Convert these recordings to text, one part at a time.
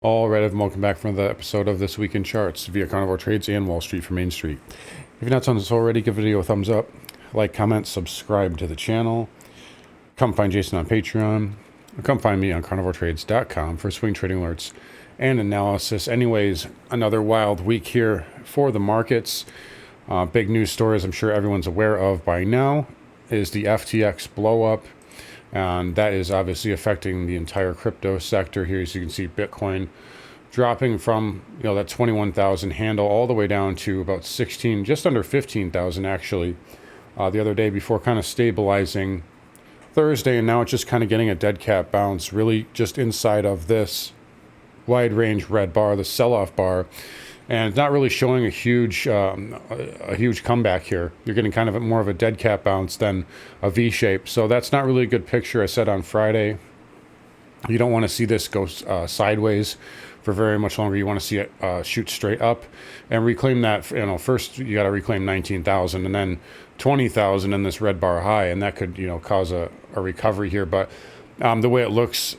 All right, everyone, welcome back for another episode of This Week in Charts via Carnivore Trades and Wall Street from Main Street. If you're not done this already, give the video a thumbs up, like, comment, subscribe to the channel. Come find Jason on Patreon, or come find me on carnivoretrades.com for swing trading alerts and analysis. Anyways, another wild week here for the markets. Big news stories I'm sure everyone's aware of by now is the FTX blow up. And that is obviously affecting the entire crypto sector here. As you can see, Bitcoin dropping from that 21,000 handle all the way down to about 16, just under 15,000 actually, the other day before kind of stabilizing Thursday, and now it's just kind of getting a dead cat bounce, really just inside of this wide range red bar, the sell-off bar. And it's not really showing a huge comeback here. You're getting kind of more of a dead cat bounce than a V shape. So that's not really a good picture. I said on Friday, you don't want to see this go sideways for very much longer. You want to see it shoot straight up and reclaim that. First you got to reclaim 19,000 and then 20,000 in this red bar high, and that could cause a recovery here. But the way it looks,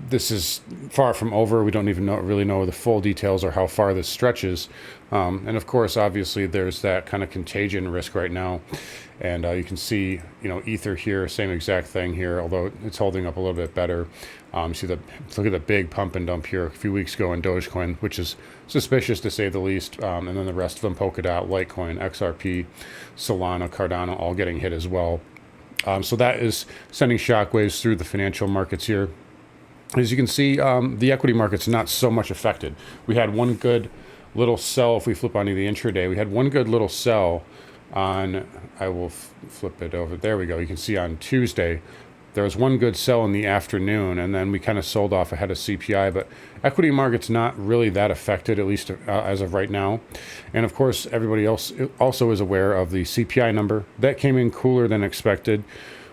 this is far from over. We don't even really know the full details or how far this stretches. And of course, obviously, there's that kind of contagion risk right now. And you can see, Ether here, same exact thing here, although it's holding up a little bit better. Look at the big pump and dump here a few weeks ago in Dogecoin, which is suspicious to say the least. And then the rest of them, Polkadot, Litecoin, XRP, Solana, Cardano, all getting hit as well. So that is sending shockwaves through the financial markets here. As you can see, the equity market's not so much affected. We had one good little sell. If we flip onto the intraday, we had one good little sell on, I will flip it over. There we go. You can see on Tuesday, there was one good sell in the afternoon, and then we kind of sold off ahead of CPI. But equity market's not really that affected, at least as of right now. And of course, everybody else also is aware of the CPI number. That came in cooler than expected,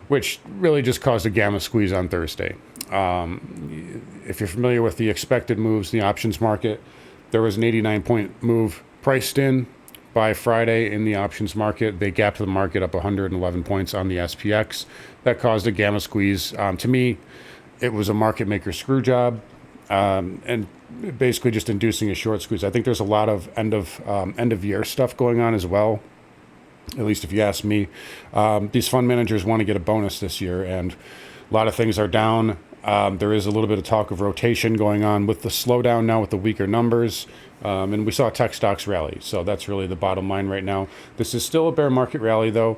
which really just caused a gamma squeeze on Thursday. If you're familiar with the expected moves in the options market, there was an 89-point move priced in by Friday in the options market. They gapped the market up 111 points on the SPX. That caused a gamma squeeze. To me, it was a market maker screw job, and basically just inducing a short squeeze. I think there's a lot of end of year stuff going on as well, at least if you ask me. These fund managers want to get a bonus this year, and a lot of things are down. There is a little bit of talk of rotation going on with the slowdown now with the weaker numbers. And we saw tech stocks rally. So that's really the bottom line right now. This is still a bear market rally, though.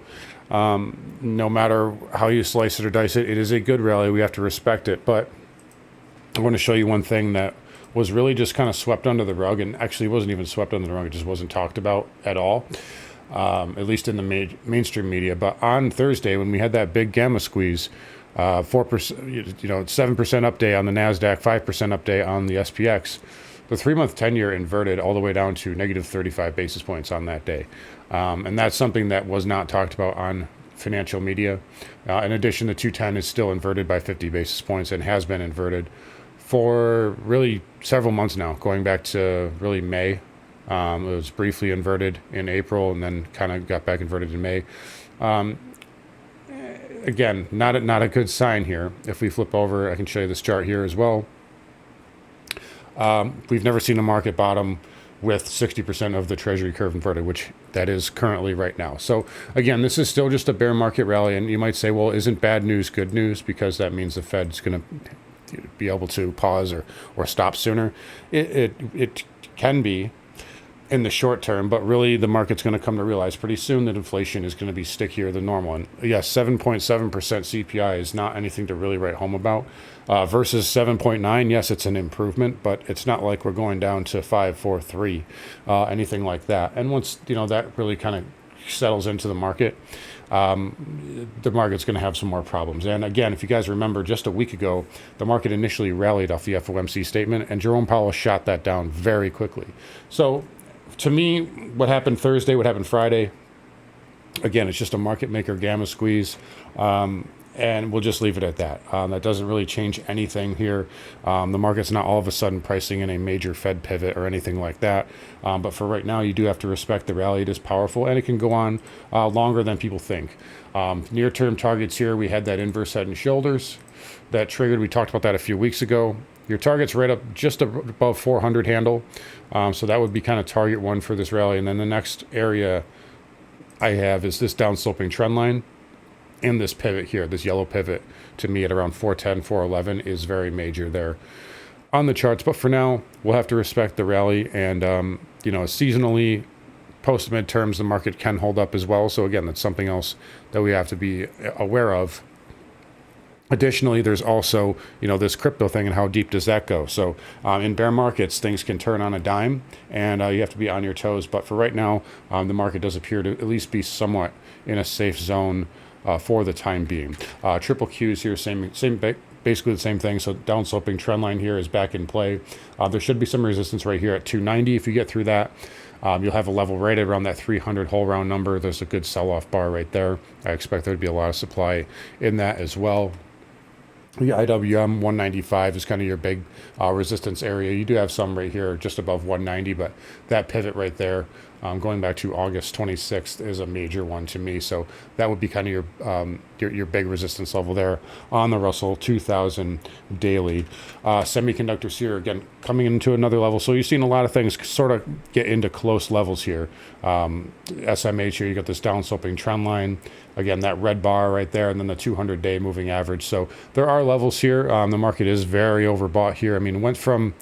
No matter how you slice it or dice it, it is a good rally. We have to respect it. But I want to show you one thing that was really just kind of swept under the rug. And actually wasn't even swept under the rug. It just wasn't talked about at all, at least in the mainstream media. But on Thursday, when we had that big gamma squeeze, 4%, 7% up day on the NASDAQ, 5% up day on the SPX. The 3-month 10-year inverted all the way down to negative 35 basis points on that day. And that's something that was not talked about on financial media. In addition, the 210 is still inverted by 50 basis points and has been inverted for really several months now, going back to really May. It was briefly inverted in April and then kind of got back inverted in May. Again, not a good sign here. If we flip over, I can show you this chart here as well. We've never seen a market bottom with 60% of the treasury curve inverted, which that is currently right now. So again, this is still just a bear market rally, and you might say, well, isn't bad news good news, because that means the Fed's going to be able to pause or stop sooner? It can be in the short term, but really the market's going to come to realize pretty soon that inflation is going to be stickier than normal. And yes, 7.7% CPI is not anything to really write home about. Versus 7.9, yes, it's an improvement, but it's not like we're going down to 5, 4, 3, anything like that. And once that really kind of settles into the market, the market's going to have some more problems. And again, if you guys remember, just a week ago, the market initially rallied off the FOMC statement, and Jerome Powell shot that down very quickly. So to me, what happened Thursday, what happened Friday, again, it's just a market maker gamma squeeze. And we'll just leave it at that. That doesn't really change anything here. The market's not all of a sudden pricing in a major Fed pivot or anything like that. But for right now, you do have to respect the rally. It is powerful, and it can go on longer than people think. Near-term targets here, we had that inverse head and shoulders that triggered. We talked about that a few weeks ago. Your target's right up just above 400 handle. So that would be kind of target one for this rally. And then the next area I have is this downsloping trend line. And this pivot here, this yellow pivot, to me at around 410, 411 is very major there on the charts. But for now, we'll have to respect the rally. And, seasonally, post midterms, the market can hold up as well. So again, that's something else that we have to be aware of. Additionally, there's also, this crypto thing and how deep does that go? So in bear markets, things can turn on a dime and you have to be on your toes. But for right now, the market does appear to at least be somewhat in a safe zone for the time being. Triple Qs here, basically the same thing. So downsloping trend line here is back in play. There should be some resistance right here at 290. If you get through that, you'll have a level right around that 300 whole round number. There's a good sell-off bar right there. I expect there to be a lot of supply in that as well. The IWM 195 is kind of your big resistance area. You do have some right here just above 190, but that pivot right there, going back to August 26th, is a major one to me. So that would be kind of your big resistance level there on the Russell 2000 daily. Semiconductors here, again, coming into another level. So you've seen a lot of things sort of get into close levels here. SMH here, you got this downsloping trend line. Again, that red bar right there, and then the 200-day moving average. So there are levels here. The market is very overbought here. I mean, it went from,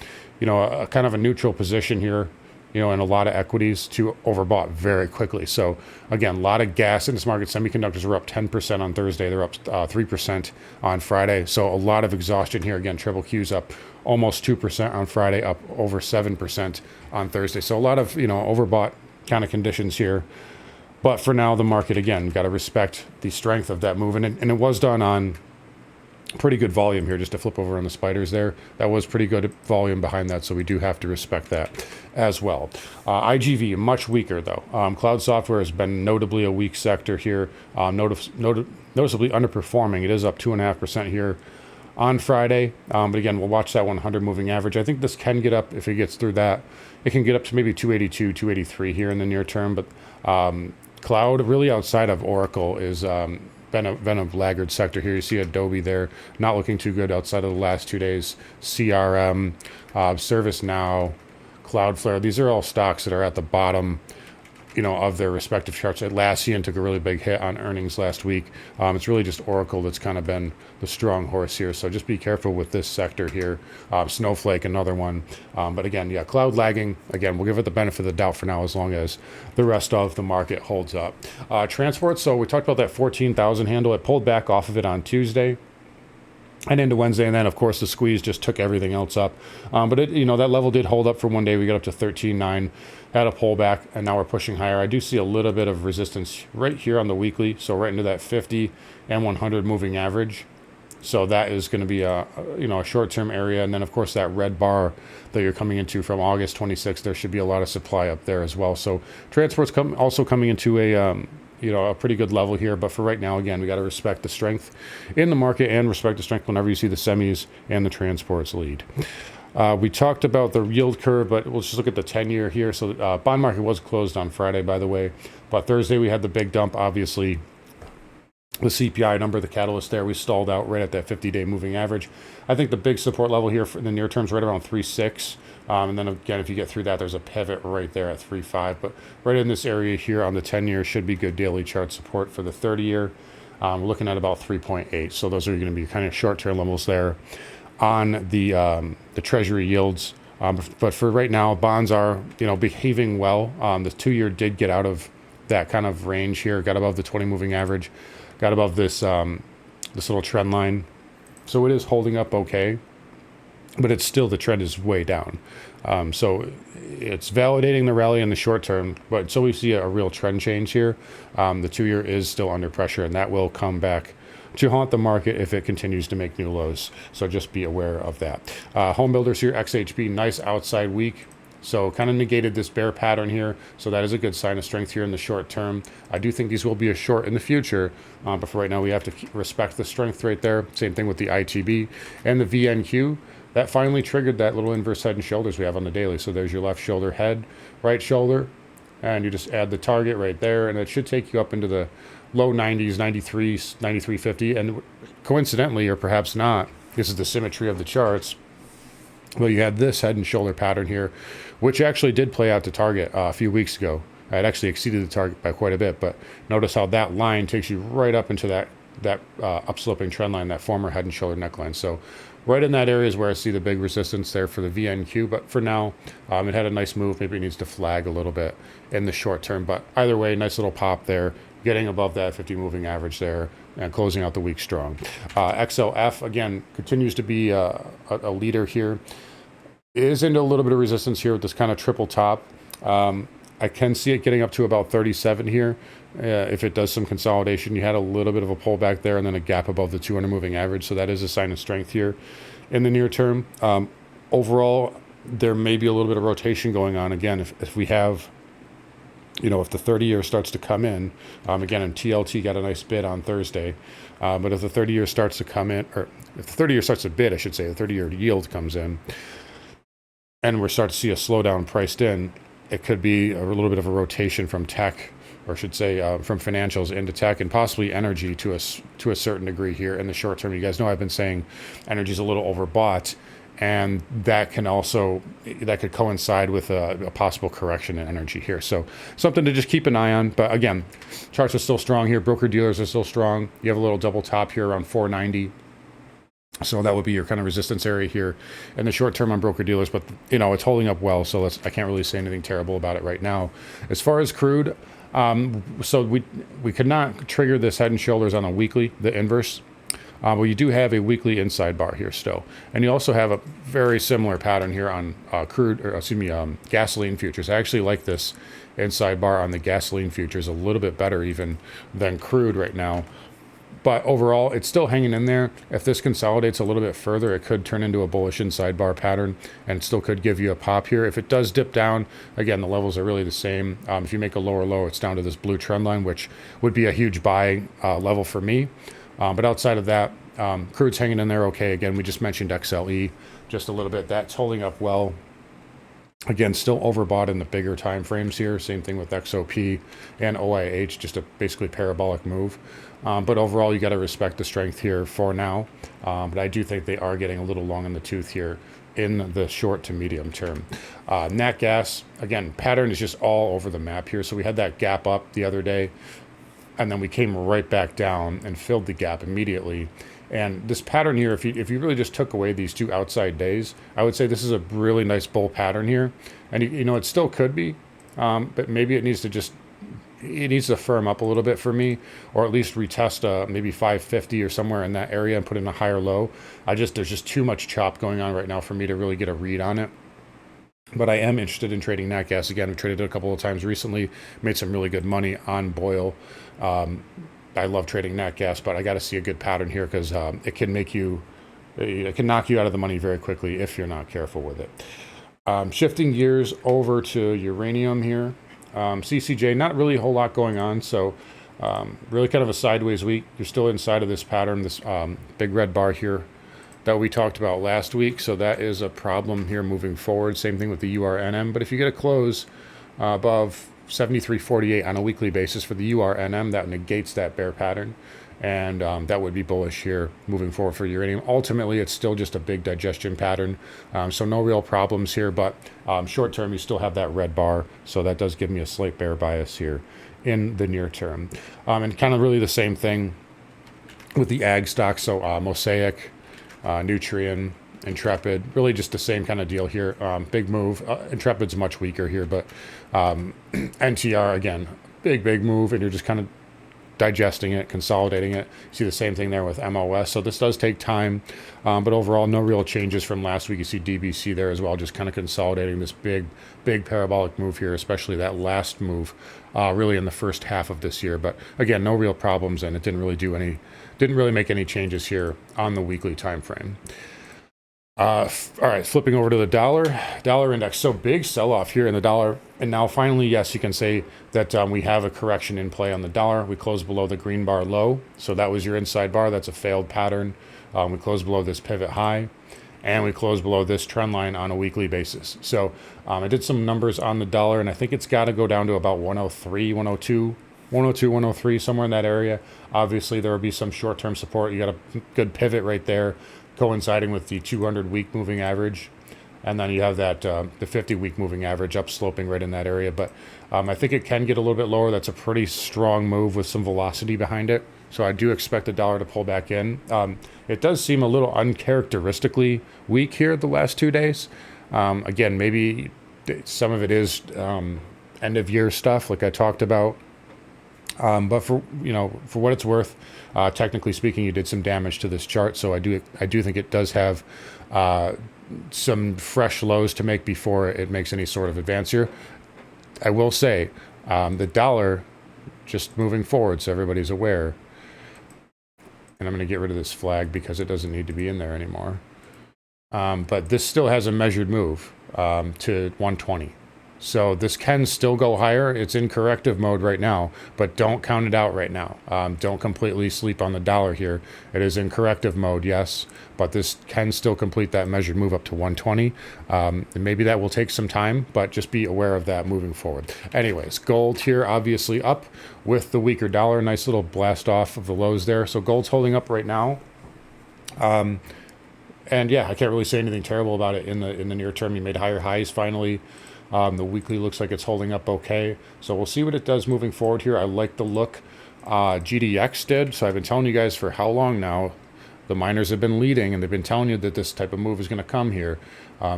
a kind of a neutral position here, in a lot of equities to overbought very quickly. So again, a lot of gas in this market. Semiconductors were up 10% on Thursday. They're up 3% on Friday. So a lot of exhaustion here. Again, triple Q's up almost 2% on Friday, up over 7% on Thursday. So a lot of, overbought kind of conditions here. But for now, the market, again, got to respect the strength of that move. And it was done on pretty good volume here, just to flip over on the spiders there. That was pretty good volume behind that, so we do have to respect that as well. IGV, much weaker, though. Cloud software has been notably a weak sector here, noticeably underperforming. It is up 2.5% here on Friday. But again, we'll watch that 100 moving average. I think this can get up, if it gets through that, it can get up to maybe 282, 283 here in the near term. But cloud, really outside of Oracle, is been a laggard sector here. You see Adobe there, not looking too good outside of the last 2 days. CRM, ServiceNow, Cloudflare, these are all stocks that are at the bottom, of their respective charts. Atlassian took a really big hit on earnings last week. It's really just Oracle that's kind of been the strong horse here. So just be careful with this sector here. Snowflake, another one. But again, cloud lagging. Again, we'll give it the benefit of the doubt for now, as long as the rest of the market holds up. Transport, so we talked about that 14,000 handle. It pulled back off of it on Tuesday and into Wednesday, and then of course the squeeze just took everything else up. But it, that level did hold up for one day. We got up to 13.9, had a pullback, and now we're pushing higher. I do see a little bit of resistance right here on the weekly, so right into that 50 and 100 moving average. So that is going to be a short-term area, and then of course that red bar that you're coming into from August 26th, there should be a lot of supply up there as well. So transport's also coming into a pretty good level here. But for right now, again, we got to respect the strength in the market and respect the strength whenever you see the semis and the transports lead. We talked about the yield curve, but we'll just look at the 10-year here. So bond market was closed on Friday, by the way. But Thursday we had the big dump, obviously. The CPI number, the catalyst there, we stalled out right at that 50-day moving average. I think the big support level here in the near term is right around 3.6. And then again, if you get through that, there's a pivot right there at 3.5. But right in this area here on the 10-year should be good daily chart support. For the 30-year, we're looking at about 3.8. So those are going to be kind of short-term levels there on the Treasury yields. But for right now, bonds are behaving well. The 2-year did get out of that kind of range here, got above the 20 moving average, got above this this little trend line. So it is holding up okay, but it's still, the trend is way down. So it's validating the rally in the short term, but until we see a real trend change here, the 2-year is still under pressure, and that will come back to haunt the market if it continues to make new lows. So just be aware of that. Home builders here, XHB, nice outside week. So kind of negated this bear pattern here. So that is a good sign of strength here in the short term. I do think these will be a short in the future. But for right now, we have to respect the strength right there. Same thing with the ITB and the VNQ. That finally triggered that little inverse head and shoulders we have on the daily. So there's your left shoulder head, right shoulder. And you just add the target right there. And it should take you up into the low 90s, 93, 93.50. And coincidentally, or perhaps not, this is the symmetry of the charts. Well, you had this head and shoulder pattern here, which actually did play out to target a few weeks ago. It actually exceeded the target by quite a bit, but notice how that line takes you right up into that upsloping trend line, that former head and shoulder neckline. So right in that area is where I see the big resistance there for the VNQ. But for now, it had a nice move. Maybe it needs to flag a little bit in the short term. But either way, nice little pop there, getting above that 50 moving average there and closing out the week strong. XLF, again, continues to be a leader here. Is into a little bit of resistance here with this kind of triple top. I can see it getting up to about 37 here. If it does some consolidation, you had a little bit of a pullback there and then a gap above the 200 moving average. So that is a sign of strength here in the near term. Overall, there may be a little bit of rotation going on. Again, if we have, if the 30-year starts to come in, again, and TLT got a nice bid on Thursday. But if the 30-year starts to come in, or if the 30-year starts to bid, I should say, the 30-year yield comes in, and we're starting to see a slowdown priced in, it could be a little bit of a rotation from tech, or I should say from financials into tech, and possibly energy to a certain degree here in the short term. You guys know I've been saying energy is a little overbought, and that could coincide with a possible correction in energy here. So something to just keep an eye on. But again, charts are still strong here. Broker dealers are still strong. You have a little double top here around 490. So that would be your kind of resistance area here in the short term on broker dealers, but it's holding up well. So I can't really say anything terrible about it right now. As far as crude, so we could not trigger this head and shoulders on a weekly, the inverse. Well, you do have a weekly inside bar here still, and you also have a very similar pattern here on gasoline futures. I actually like this inside bar on the gasoline futures a little bit better even than crude right now. But overall, it's still hanging in there. If this consolidates a little bit further, it could turn into a bullish inside bar pattern and still could give you a pop here. If it does dip down, again, the levels are really the same. If you make a lower low, it's down to this blue trend line, which would be a huge buy level for me. But outside of that, crude's hanging in there okay. Again, we just mentioned XLE just a little bit. That's holding up well. Again, still overbought in the bigger time frames here. Same thing with XOP and OIH, just a basically parabolic move. But overall, you got to respect the strength here for now. But I do think they are getting a little long in the tooth here in the short to medium term. Nat gas, again, pattern is just all over the map here. So we had that gap up the other day, and then we came right back down and filled the gap immediately. And this pattern here, if you really just took away these two outside days, I would say this is a really nice bull pattern here. And it still could be, but maybe it needs to firm up a little bit for me, or at least retest maybe 550 or somewhere in that area and put in a higher low. There's just too much chop going on right now for me to really get a read on it. But I am interested in trading nat gas again. I've traded it a couple of times recently, made some really good money on Boyle. I love trading nat gas, but I got to see a good pattern here because it can knock you out of the money very quickly if you're not careful with it. Shifting gears over to uranium here. CCJ, not really a whole lot going on, so really kind of a sideways week. You're still inside of this pattern, this big red bar here that we talked about last week, so that is a problem here moving forward. Same thing with the URNM, but if you get a close above 73.48 on a weekly basis for the URNM, that negates that bear pattern, and that would be bullish here moving forward for uranium. Ultimately, it's still just a big digestion pattern, so no real problems here, but short term, you still have that red bar, so that does give me a slight bear bias here in the near term. And kind of really the same thing with the ag stocks, so Mosaic, Nutrien, Intrepid, really just the same kind of deal here. Big move. Intrepid's much weaker here, but NTR, again, big move, and you're just kind of digesting it, consolidating it. You see the same thing there with MOS. So this does take time, but overall, no real changes from last week. You see DBC there as well, just kind of consolidating this big parabolic move here, especially that last move, really in the first half of this year. But again, no real problems, and it didn't really make any changes here on the weekly time frame. All right, flipping over to the dollar index. So big sell-off here in the dollar. And now finally, yes, you can say that we have a correction in play on the dollar. We closed below the green bar low. So that was your inside bar. That's a failed pattern. We closed below this pivot high. And we closed below this trend line on a weekly basis. So I did some numbers on the dollar, and I think it's got to go down to about 103, 102. 102, 103, somewhere in that area. Obviously, there will be some short-term support. You got a good pivot right there, coinciding with the 200-week moving average. And then you have that the 50-week moving average upsloping right in that area. But I think it can get a little bit lower. That's a pretty strong move with some velocity behind it. So I do expect the dollar to pull back in. It does seem a little uncharacteristically weak here the last 2 days. Again, maybe some of it is end of year stuff like I talked about. But for what it's worth, technically speaking, you did some damage to this chart. So I do think it does have some fresh lows to make before it makes any sort of advance here. I will say the dollar, just moving forward, so everybody's aware. And I'm going to get rid of this flag because it doesn't need to be in there anymore. But this still has a measured move to 120. So this can still go higher. It's in corrective mode right now, but don't count it out right now. Don't completely sleep on the dollar here. It is in corrective mode, yes, but this can still complete that measured move up to 120. And maybe that will take some time, but just be aware of that moving forward. Anyways, gold here obviously up with the weaker dollar. Nice little blast off of the lows there. So gold's holding up right now. And yeah, I can't really say anything terrible about it in the near term. You made higher highs finally. The weekly looks like it's holding up okay. So we'll see what it does moving forward here. I like the look GDX did. So I've been telling you guys for how long now. The miners have been leading, and they've been telling you that this type of move is going to come here.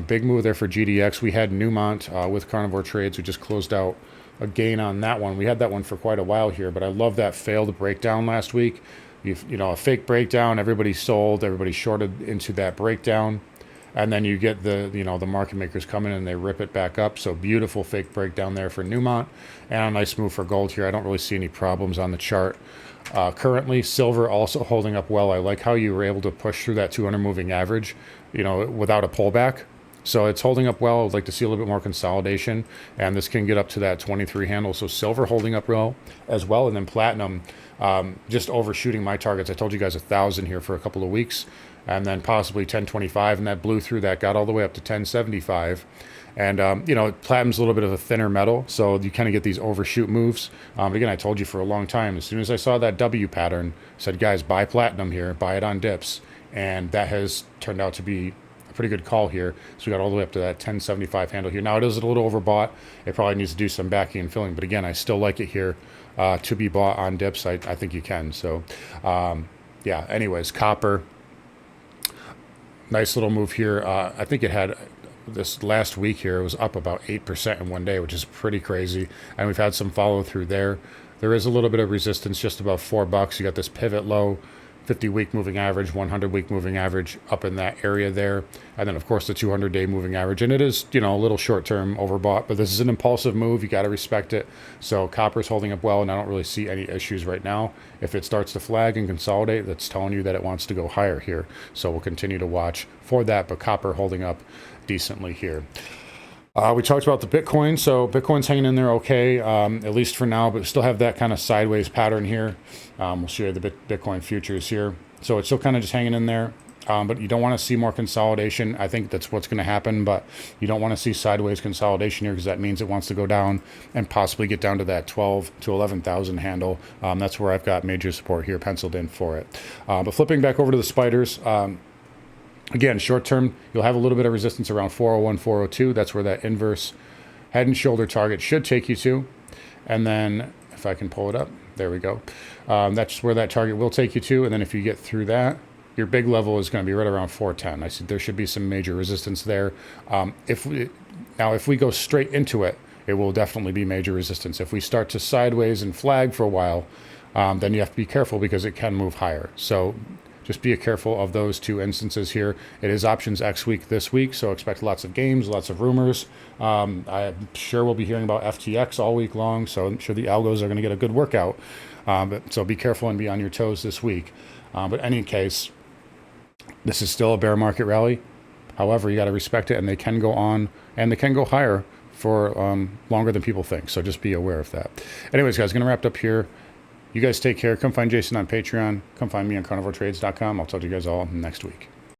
Big move there for GDX. We had Newmont with Carnivore Trades. We just closed out a gain on that one. We had that one for quite a while here, but I love that failed breakdown last week. A fake breakdown. Everybody sold. Everybody shorted into that breakdown. And then you get the market makers come in and they rip it back up. So beautiful fake breakdown there for Newmont, and a nice move for gold here. I don't really see any problems on the chart. Currently, silver also holding up well. I like how you were able to push through that 200 moving average, without a pullback. So it's holding up well. I'd like to see a little bit more consolidation, and this can get up to that 23 handle. So silver holding up well as well, and then platinum just overshooting my targets. I told you guys 1,000 here for a couple of weeks. And then possibly 1025, and that blew through that, got all the way up to 1075. And, platinum's a little bit of a thinner metal, so you kind of get these overshoot moves. But again, I told you for a long time, as soon as I saw that W pattern, I said, guys, buy platinum here, buy it on dips. And that has turned out to be a pretty good call here. So we got all the way up to that 1075 handle here. Now, it is a little overbought. It probably needs to do some backing and filling. But again, I still like it here to be bought on dips. I think you can. So, yeah, anyways, copper. Nice little move here. I think it had this last week here. It was up about 8% in one day, which is pretty crazy. And we've had some follow through there. There is a little bit of resistance, just about $4. You got this pivot low, 50-week moving average, 100-week moving average up in that area there. And then, of course, the 200-day moving average. And it is, a little short-term overbought, but this is an impulsive move. You got to respect it. So copper's holding up well, and I don't really see any issues right now. If it starts to flag and consolidate, that's telling you that it wants to go higher here. So we'll continue to watch for that, but copper holding up decently here. We talked about the Bitcoin. So Bitcoin's hanging in there okay, at least for now, but still have that kind of sideways pattern here. We'll show you the Bitcoin futures here. So it's still kind of just hanging in there, but you don't want to see more consolidation. I think that's what's going to happen, but you don't want to see sideways consolidation here because that means it wants to go down and possibly get down to that 12 to 11,000 handle. That's where I've got major support here penciled in for it. But flipping back over to the spiders, again, short term, you'll have a little bit of resistance around 401, 402. That's where that inverse head and shoulder target should take you to. And then if I can pull it up, there we go. That's where that target will take you to. And then if you get through that, your big level is going to be right around 410. I said there should be some major resistance there. If we go straight into it, it will definitely be major resistance. If we start to sideways and flag for a while, then you have to be careful because it can move higher. So just be careful of those two instances here. It is Options X week this week, so expect lots of games, lots of rumors. I'm sure we'll be hearing about FTX all week long, so I'm sure the algos are going to get a good workout. So be careful and be on your toes this week. But in any case, this is still a bear market rally. However, you got to respect it, and they can go on, and they can go higher for longer than people think. So just be aware of that. Anyways, guys, going to wrap it up here. You guys take care. Come find Jason on Patreon. Come find me on carnivoretrades.com. I'll talk to you guys all next week.